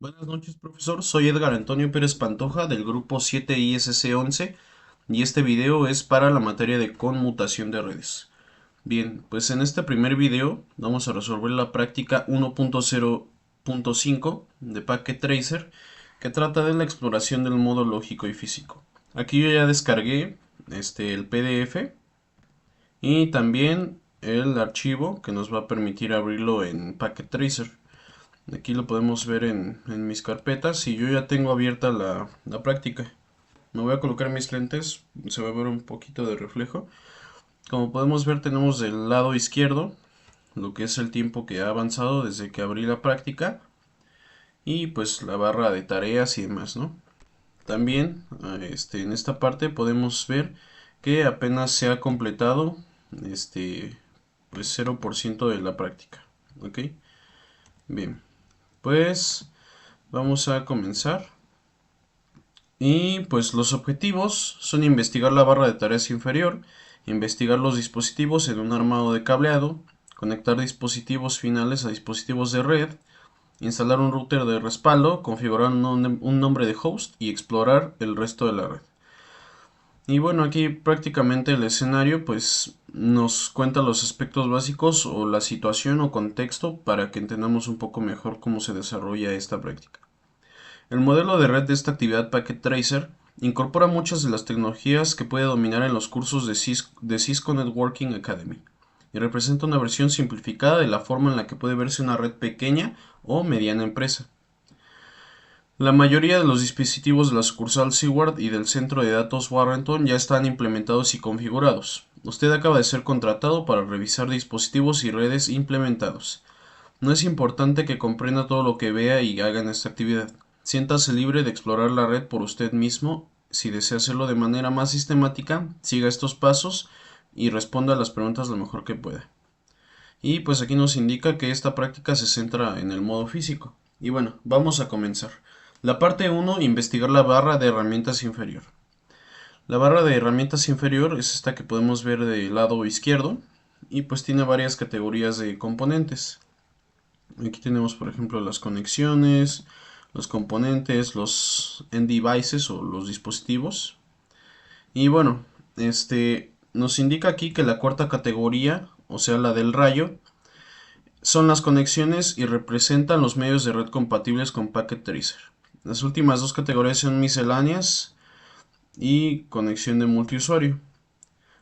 Buenas noches, profesor. Soy Edgar Antonio Pérez Pantoja del grupo 7ISC11 y este video es para la materia de conmutación de redes. Bien, pues en este primer video vamos a resolver la práctica 1.0.5 de Packet Tracer que trata de la exploración del modo lógico y físico. Aquí yo ya descargué el PDF y también el archivo que nos va a permitir abrirlo en Packet Tracer. Aquí lo podemos ver en mis carpetas y yo ya tengo abierta la práctica. Me voy a colocar mis lentes, se va a ver un poquito de reflejo. Como podemos ver, tenemos del lado izquierdo lo que es el tiempo que ha avanzado desde que abrí la práctica y pues la barra de tareas y demás, ¿no? También en esta parte podemos ver que apenas se ha completado pues 0% de la práctica, ¿ok? Bien, pues vamos a comenzar. Y pues los objetivos son investigar la barra de tareas inferior, investigar los dispositivos en un armado de cableado, conectar dispositivos finales a dispositivos de red, instalar un router de respaldo, configurar un nombre de host y explorar el resto de la red. Y bueno, aquí prácticamente el escenario pues nos cuenta los aspectos básicos o la situación o contexto para que entendamos un poco mejor cómo se desarrolla esta práctica. El modelo de red de esta actividad Packet Tracer incorpora muchas de las tecnologías que puede dominar en los cursos de Cisco Networking Academy y representa una versión simplificada de la forma en la que puede verse una red pequeña o mediana empresa. La mayoría de los dispositivos de la sucursal Seward y del centro de datos Warrenton ya están implementados y configurados. Usted acaba de ser contratado para revisar dispositivos y redes implementados. No es importante que comprenda todo lo que vea y haga en esta actividad. Siéntase libre de explorar la red por usted mismo. Si desea hacerlo de manera más sistemática, siga estos pasos y responda a las preguntas lo mejor que pueda. Y pues aquí nos indica que esta práctica se centra en el modo físico. Y bueno, vamos a comenzar. La parte 1, investigar la barra de herramientas inferior. La barra de herramientas inferior es esta que podemos ver del lado izquierdo y pues tiene varias categorías de componentes. Aquí tenemos, por ejemplo, las conexiones, los componentes, los end devices o los dispositivos. Y bueno, nos indica aquí que la cuarta categoría, o sea, la del rayo, son las conexiones y representan los medios de red compatibles con Packet Tracer. Las últimas dos categorías son misceláneas y conexión de multiusuario.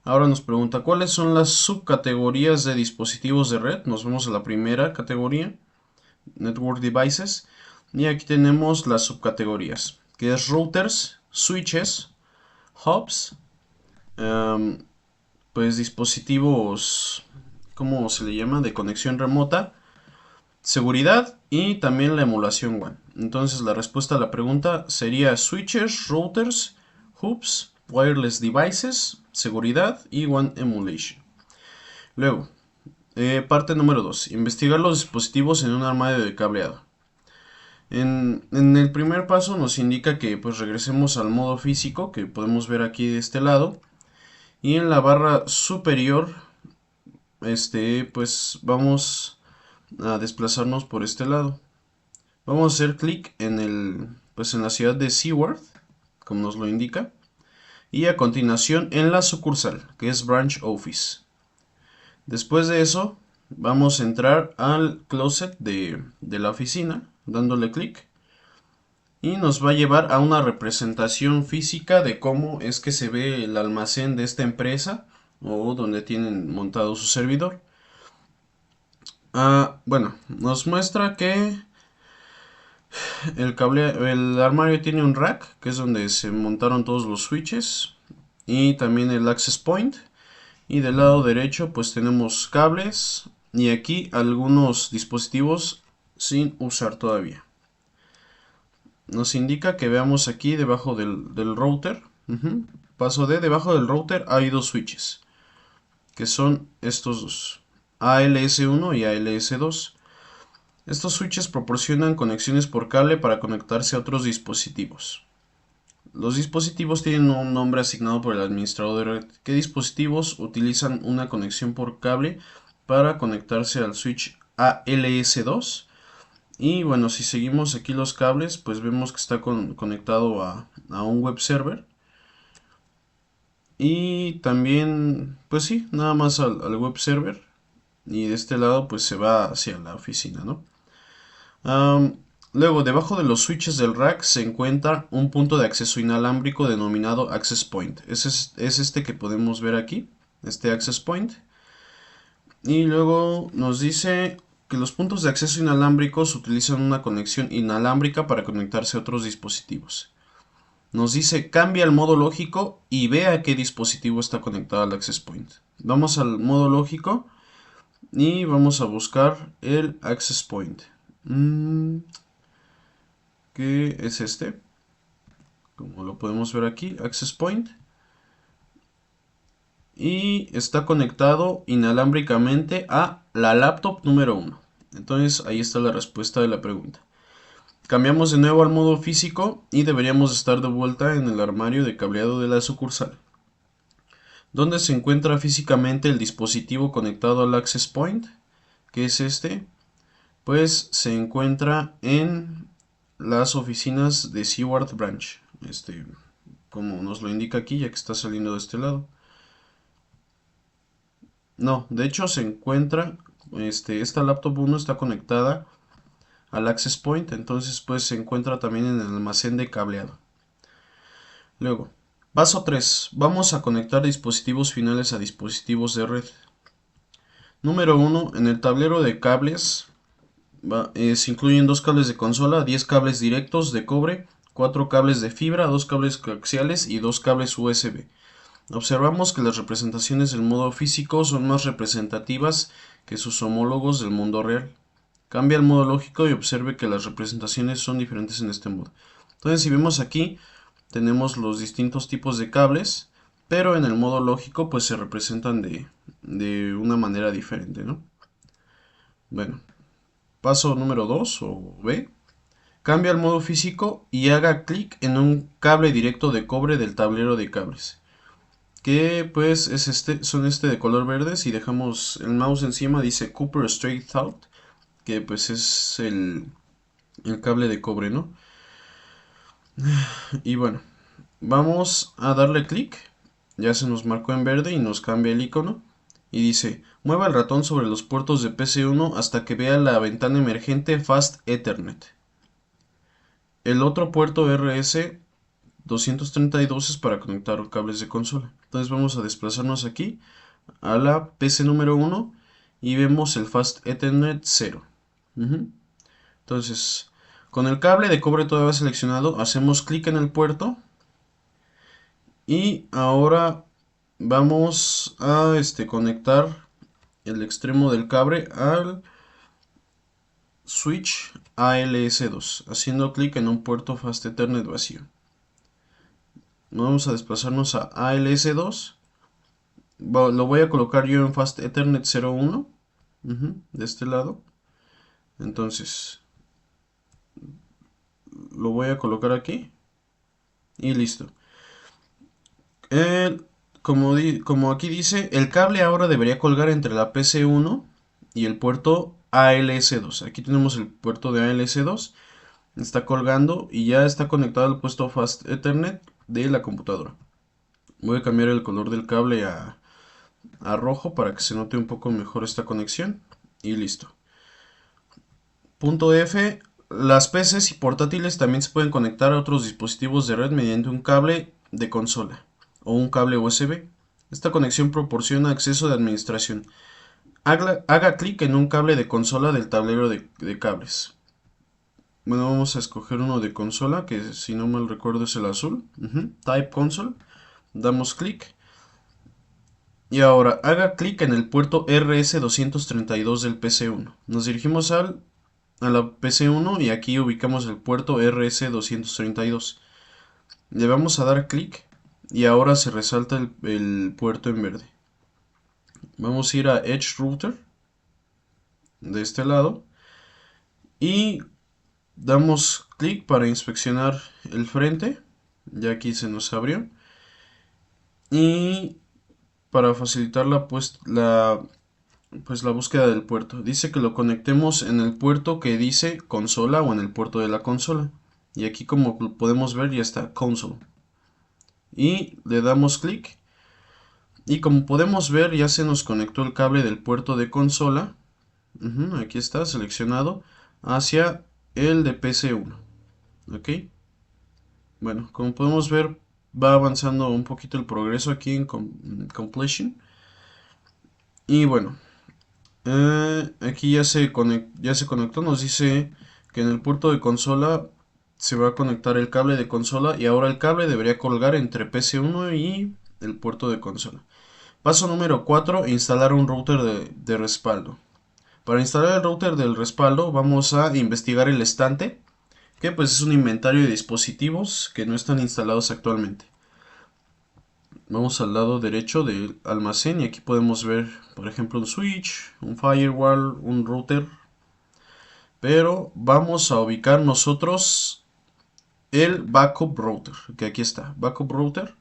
Ahora nos pregunta cuáles son las subcategorías de dispositivos de red. Nos vamos a la primera categoría, Network Devices. Y aquí tenemos las subcategorías, que es routers, switches, hubs, um, pues dispositivos, ¿cómo se le llama? De conexión remota, seguridad y también la emulación WAN. Entonces la respuesta a la pregunta sería switches, routers, hubs, wireless devices, seguridad y WAN emulation. Luego, parte número 2. Investigar los dispositivos en un armario de cableado. En el primer paso nos indica que pues regresemos al modo físico que podemos ver aquí de este lado y en la barra superior pues vamos a desplazarnos por este lado. Vamos a hacer clic en en la ciudad de Seward, como nos lo indica, y a continuación en la sucursal que es Branch Office. Después de eso vamos a entrar al closet de la oficina dándole clic y nos va a llevar a una representación física de cómo es que se ve el almacén de esta empresa o donde tienen montado su servidor. Bueno, nos muestra que el armario tiene un rack, que es donde se montaron todos los switches, y también el access point. Y del lado derecho pues tenemos cables y aquí algunos dispositivos sin usar todavía. Nos indica que veamos aquí debajo del router. Paso de debajo del router hay dos switches, que son estos dos, ALS1 y ALS2. Estos switches proporcionan conexiones por cable para conectarse a otros dispositivos. Los dispositivos tienen un nombre asignado por el administrador de red. ¿Qué dispositivos utilizan una conexión por cable para conectarse al switch ALS2? Y bueno, si seguimos aquí los cables, pues vemos que está conectado a un web server. Y también, pues sí, nada más al web server. Y de este lado pues se va hacia la oficina, ¿no? Luego, debajo de los switches del rack se encuentra un punto de acceso inalámbrico denominado Access Point. Es este que podemos ver aquí, este Access Point. Y luego nos dice que los puntos de acceso inalámbricos utilizan una conexión inalámbrica para conectarse a otros dispositivos. Nos dice cambia el modo lógico y ve a qué dispositivo está conectado al Access Point. Vamos al modo lógico y vamos a buscar el Access Point. ¿Qué es este? Como lo podemos ver aquí, Access Point. Y está conectado inalámbricamente a la laptop número 1. Entonces ahí está la respuesta de la pregunta. Cambiamos de nuevo al modo físico y deberíamos estar de vuelta en el armario de cableado de la sucursal. ¿Dónde se encuentra físicamente el dispositivo conectado al Access Point? ¿Qué es este? Pues se encuentra en las oficinas de Seward Branch. Como nos lo indica aquí, ya que está saliendo de este lado. No, de hecho se encuentra, esta laptop 1 está conectada al Access Point, entonces pues se encuentra también en el almacén de cableado. Luego, paso 3. Vamos a conectar dispositivos finales a dispositivos de red. Número 1. En el tablero de cables se incluyen 2 cables de consola, 10 cables directos de cobre, 4 cables de fibra, 2 cables coaxiales y 2 cables USB. Observamos que las representaciones del modo físico son más representativas que sus homólogos del mundo real. Cambia el modo lógico y observe que las representaciones son diferentes en este modo. Entonces, si vemos aquí, tenemos los distintos tipos de cables, pero en el modo lógico pues se representan de una manera diferente, ¿no? Bueno, paso número 2 o B. Cambia el modo físico y haga clic en un cable directo de cobre del tablero de cables. Que pues son de color verde. Si dejamos el mouse encima dice Copper Straight Out, que pues es el cable de cobre, ¿no? Y bueno, vamos a darle clic. Ya se nos marcó en verde y nos cambia el icono. Y dice, mueva el ratón sobre los puertos de PC1 hasta que vea la ventana emergente Fast Ethernet. El otro puerto RS232 es para conectar cables de consola. Entonces vamos a desplazarnos aquí a la PC número 1 y vemos el Fast Ethernet 0. Entonces, con el cable de cobre todavía seleccionado, hacemos clic en el puerto y ahora vamos a conectar el extremo del cable al switch ALS2, haciendo clic en un puerto Fast Ethernet vacío. Vamos a desplazarnos a ALS2. Lo voy a colocar yo en Fast Ethernet 01, de este lado. Entonces, lo voy a colocar aquí y listo. Como aquí dice, el cable ahora debería colgar entre la PC1 y el puerto ALS2. Aquí tenemos el puerto de ALS2. Está colgando y ya está conectado al puesto Fast Ethernet de la computadora. Voy a cambiar el color del cable a rojo para que se note un poco mejor esta conexión. Y listo. Punto F. Las PCs y portátiles también se pueden conectar a otros dispositivos de red mediante un cable de consola o un cable USB. Esta conexión proporciona acceso de administración. Haga clic en un cable de consola del tablero de cables. Bueno, vamos a escoger uno de consola, que si no mal recuerdo es el azul. Type Console. Damos clic. Y ahora haga clic en el puerto RS232 del PC1. Nos dirigimos a la PC1 y aquí ubicamos el puerto RS232. Le vamos a dar clic y ahora se resalta el puerto en verde. Vamos a ir a Edge Router de este lado y damos clic para inspeccionar el frente. Ya aquí se nos abrió. Y para facilitar la pues la búsqueda del puerto. Dice que lo conectemos en el puerto que dice consola o en el puerto de la consola. Y aquí, como podemos ver, ya está console. Y le damos clic. Y como podemos ver, ya se nos conectó el cable del puerto de consola. Aquí está seleccionado hacia el de PC1. Ok. Bueno, como podemos ver, va avanzando un poquito el progreso aquí en completion. Y bueno, aquí ya se conectó. Nos dice que en el puerto de consola se va a conectar el cable de consola. Y ahora el cable debería colgar entre PC1 y el puerto de consola. Paso número 4, instalar un router de respaldo. Para instalar el router del respaldo vamos a investigar el estante, que pues es un inventario de dispositivos que no están instalados actualmente. Vamos al lado derecho del almacén y aquí podemos ver, por ejemplo, un switch, un firewall, un router. Pero vamos a ubicar nosotros el backup router, que aquí está, backup router.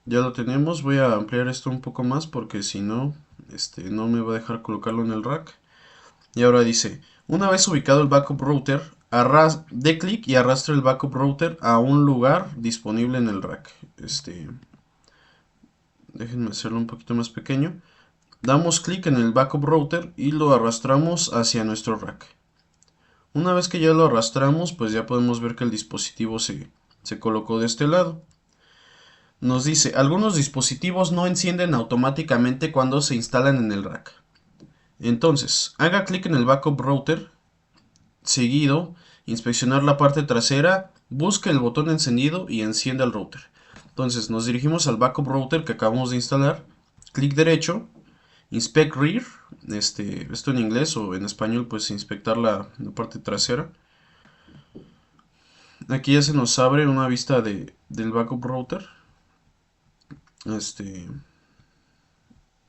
Ya lo tenemos, voy a ampliar esto un poco más porque si no, no me va a dejar colocarlo en el rack. Y ahora dice, una vez ubicado el backup router, dé clic y arrastre el backup router a un lugar disponible en el rack. Déjenme hacerlo un poquito más pequeño. Damos clic en el backup router y lo arrastramos hacia nuestro rack. Una vez que ya lo arrastramos, pues ya podemos ver que el dispositivo se colocó de este lado. Nos dice, algunos dispositivos no encienden automáticamente cuando se instalan en el rack. Entonces, haga clic en el backup router, seguido, inspeccionar la parte trasera, busque el botón encendido y encienda el router. Entonces, nos dirigimos al backup router que acabamos de instalar, clic derecho, Inspect Rear, esto en inglés o en español, pues inspectar la parte trasera. Aquí ya se nos abre una vista del backup router.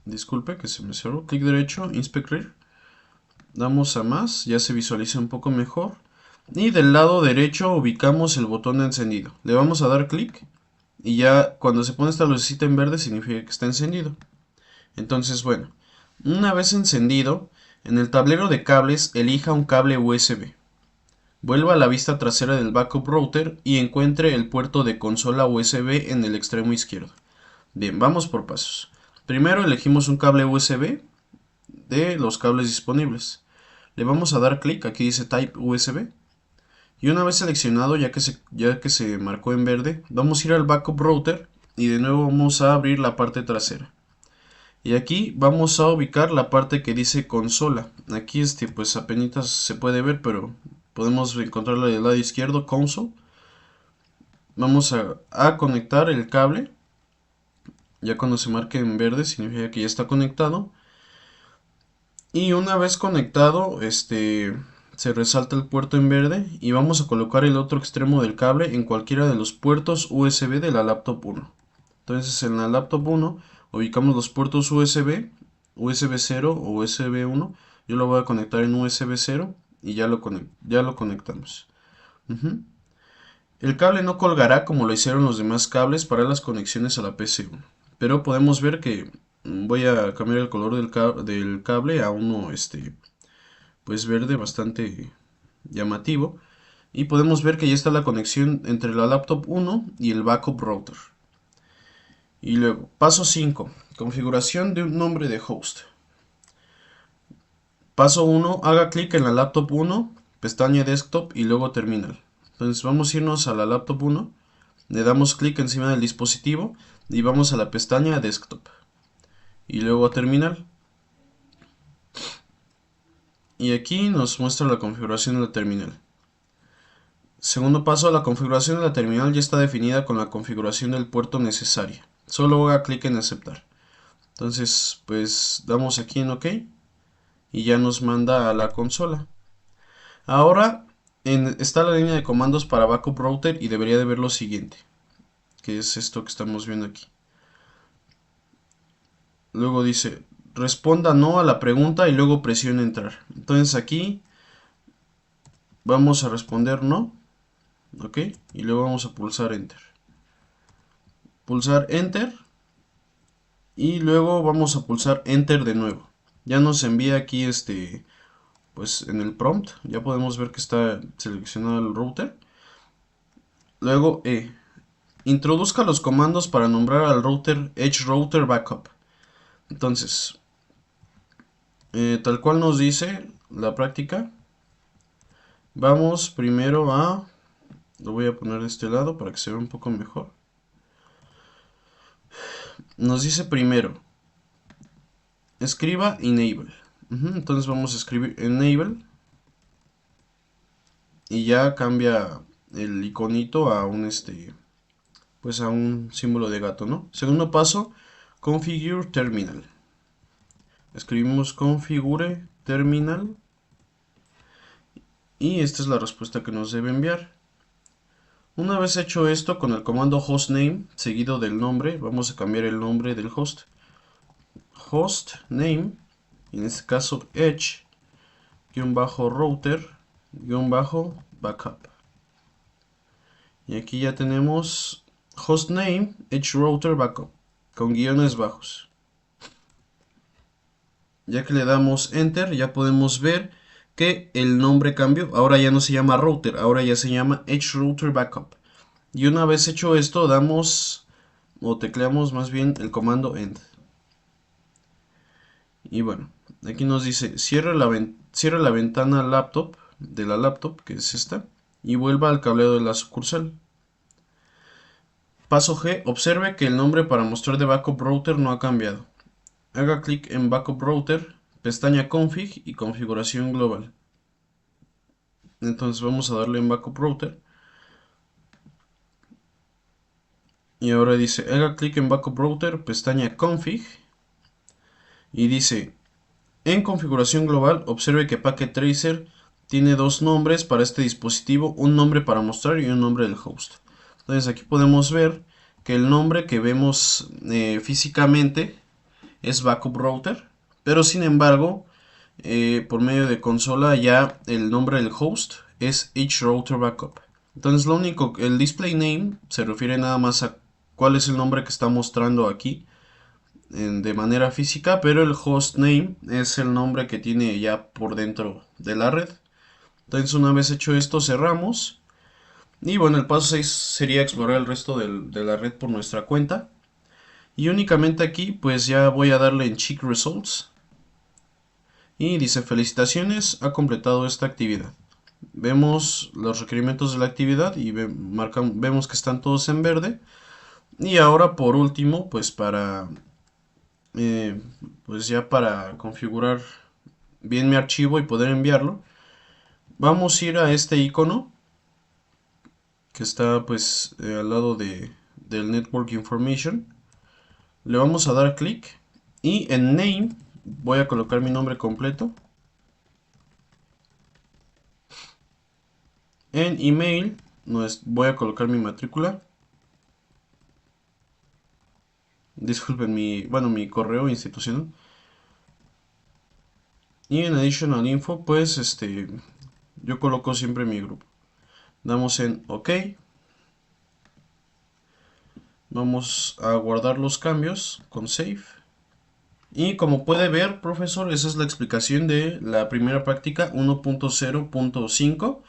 Disculpe que se me cerró. Clic derecho, Inspect Rear. Damos a más, ya se visualiza un poco mejor. Y del lado derecho ubicamos el botón de encendido. Le vamos a dar clic y ya cuando se pone esta lucecita en verde significa que está encendido. Entonces, bueno, una vez encendido, en el tablero de cables elija un cable USB. Vuelva a la vista trasera del backup router y encuentre el puerto de consola USB en el extremo izquierdo. Bien, vamos por pasos. Primero elegimos un cable USB de los cables disponibles. Le vamos a dar clic, aquí dice Type USB. Y una vez seleccionado, ya que se marcó en verde, vamos a ir al backup router y de nuevo vamos a abrir la parte trasera. Y aquí vamos a ubicar la parte que dice consola. Aquí pues apenas se puede ver, pero podemos encontrarla del lado izquierdo, console. Vamos a conectar el cable. Ya cuando se marque en verde significa que ya está conectado. Y una vez conectado, se resalta el puerto en verde y vamos a colocar el otro extremo del cable en cualquiera de los puertos USB de la laptop 1. Entonces en la laptop 1 ubicamos los puertos USB, USB 0 o USB 1. Yo lo voy a conectar en USB 0 y ya lo conectamos. El cable no colgará como lo hicieron los demás cables para las conexiones a la PC1. Pero podemos ver que voy a cambiar el color del cable a uno pues verde bastante llamativo. Y podemos ver que ya está la conexión entre la laptop 1 y el backup router. Y luego, paso 5. Configuración de un nombre de host. Paso 1. Haga clic en la laptop 1, pestaña desktop y luego terminal. Entonces vamos a irnos a la laptop 1. Le damos clic encima del dispositivo y vamos a la pestaña desktop. Y luego a terminal. Y aquí nos muestra la configuración de la terminal. Segundo paso, la configuración de la terminal ya está definida con la configuración del puerto necesaria. Solo haga clic en aceptar. Entonces, pues damos aquí en OK y ya nos manda a la consola. Ahora está la línea de comandos para backup router y debería de ver lo siguiente, que es esto que estamos viendo aquí. Luego dice, responda no a la pregunta y luego presione entrar. Entonces aquí vamos a responder no, ok, y luego vamos a pulsar enter. Pulsar enter y luego vamos a pulsar Enter de nuevo. Ya nos envía aquí pues en el prompt, ya podemos ver que está seleccionado el router. Luego introduzca los comandos para nombrar al router Edge Router Backup. Entonces, tal cual nos dice la práctica, vamos primero a... Lo voy a poner de este lado para que se vea un poco mejor. Nos dice primero, escriba enable. Entonces vamos a escribir enable. Y ya cambia el iconito a un pues a un símbolo de gato, ¿no? Segundo paso, configure terminal. Escribimos configure terminal. Y esta es la respuesta que nos debe enviar. Una vez hecho esto, con el comando hostname seguido del nombre, vamos a cambiar el nombre del host. Hostname, en este caso edge-router-backup. Y aquí ya tenemos hostname edge router backup con guiones bajos. Ya que le damos enter, ya podemos ver que el nombre cambió. Ahora ya no se llama router, ahora ya se llama edge router backup. Y una vez hecho esto, damos o tecleamos más bien el comando end. Y bueno, aquí nos dice cierre la ventana laptop de la laptop, que es esta, y vuelva al cableado de la sucursal. Paso G, observe que el nombre para mostrar de Backup Router no ha cambiado. Haga clic en Backup Router, pestaña Config y Configuración Global. Entonces vamos a darle en Backup Router. Y ahora dice, haga clic en Backup Router, pestaña Config. Y dice, en Configuración Global, observe que Packet Tracer tiene dos nombres para este dispositivo, un nombre para mostrar y un nombre del host. Entonces aquí podemos ver que el nombre que vemos físicamente es Backup Router, pero sin embargo, por medio de consola ya el nombre del host es Edge Router Backup. Entonces lo único, el display name se refiere nada más a cuál es el nombre que está mostrando aquí de manera física, pero el host name es el nombre que tiene ya por dentro de la red. Entonces una vez hecho esto cerramos. Y bueno, el paso 6 sería explorar el resto de la red por nuestra cuenta. Y únicamente aquí pues ya voy a darle en Check Results. Y dice felicitaciones, ha completado esta actividad. Vemos los requerimientos de la actividad y vemos que están todos en verde. Y ahora por último, pues pues ya para configurar bien mi archivo y poder enviarlo, vamos a ir a este icono que está pues al lado del Network Information. Le vamos a dar clic y en Name voy a colocar mi nombre completo. En Email voy a colocar mi matrícula. Disculpen mi correo institucional. Y en Additional Info pues yo coloco siempre mi grupo. Damos en OK. Vamos a guardar los cambios con Save. Y como puede ver, profesor, esa es la explicación de la primera práctica 1.0.5,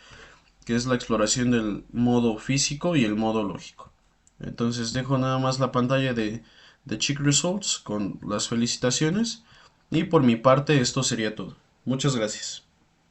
que es la exploración del modo físico y el modo lógico. Entonces dejo nada más la pantalla de Check Results con las felicitaciones. Y por mi parte esto sería todo. Muchas gracias.